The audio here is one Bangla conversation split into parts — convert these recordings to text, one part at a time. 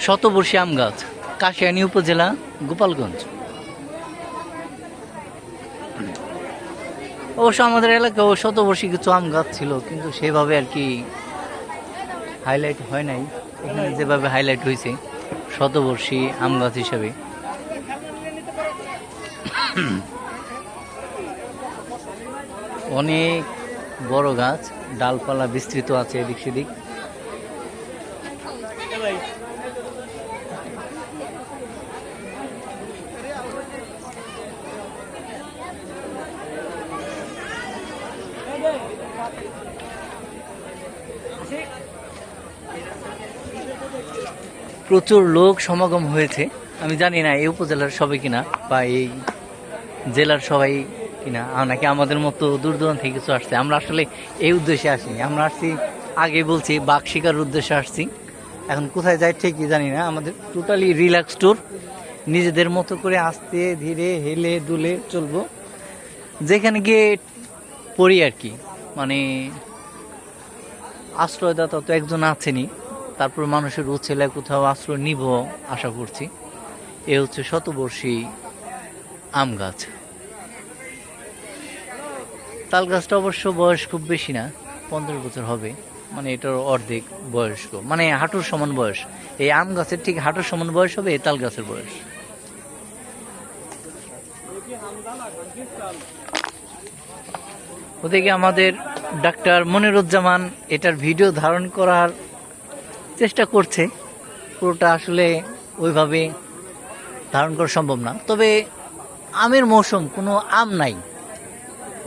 শতবর্ষী আম গাছ, কাশিয়ানী উপজেলা, গোপালগঞ্জ। অবশ্য আমাদের এলাকাও শতবর্ষী কিছু আম গাছ ছিল, কিন্তু সেভাবে আর কি হাইলাইট হয় নাই। এখানে যেভাবে হাইলাইট হয়েছে শতবর্ষী আম গাছ হিসাবে। অনেক বড় গাছ, ডালপালা বিস্তৃত আছে এদিক সেদিক। প্রচুর লোক সমাগম হয়েছে। আমি জানি না এই উপজেলার সবাই কিনা বা এই জেলার সবাই কিনা, নাকি আমাদের মতো দূর দূরান্ত থেকে কিছু আসছে। আমরা আসলে এই উদ্দেশ্যে আসিনি, আমরা আসছি আগে বলছি বাঘ শিকার উদ্দেশ্যে আসছি। এখন কোথায় যাই ঠিকই জানি না। আমাদের টোটালি রিল্যাক্স ট্যুর, নিজেদের মতো করে আস্তে ধীরে হেলে দুলে চলবো। যেখানে গিয়ে পড়ি আর কি, মানে আশ্রয়দাতা তো একজন আছেনই, তারপর মানুষের উচ্ছেলে কোথাও আশ্রয় নিব আশা করছি। এ হচ্ছে শতবর্ষী আম গাছ। তাল গাছটা অবশ্য বয়স খুব বেশি না, 15 বছর হবে, মানে এটার অর্ধেক বয়স্ক, মানে হাঁটুর সমান বয়স। এই আম গাছের ঠিক হাঁটুর সমান বয়স হবে এই তাল গাছের বয়স। ওদিকে আমাদের ডাক্তার মনিরুজ্জামান এটার ভিডিও ধারণ করার চেষ্টা করছে। পুরোটা আসলে ওইভাবে ধারণ করা সম্ভব না। তবে আমের মৌসুম, কোনো আম নাই,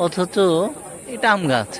অথচ এটা আম গাছ।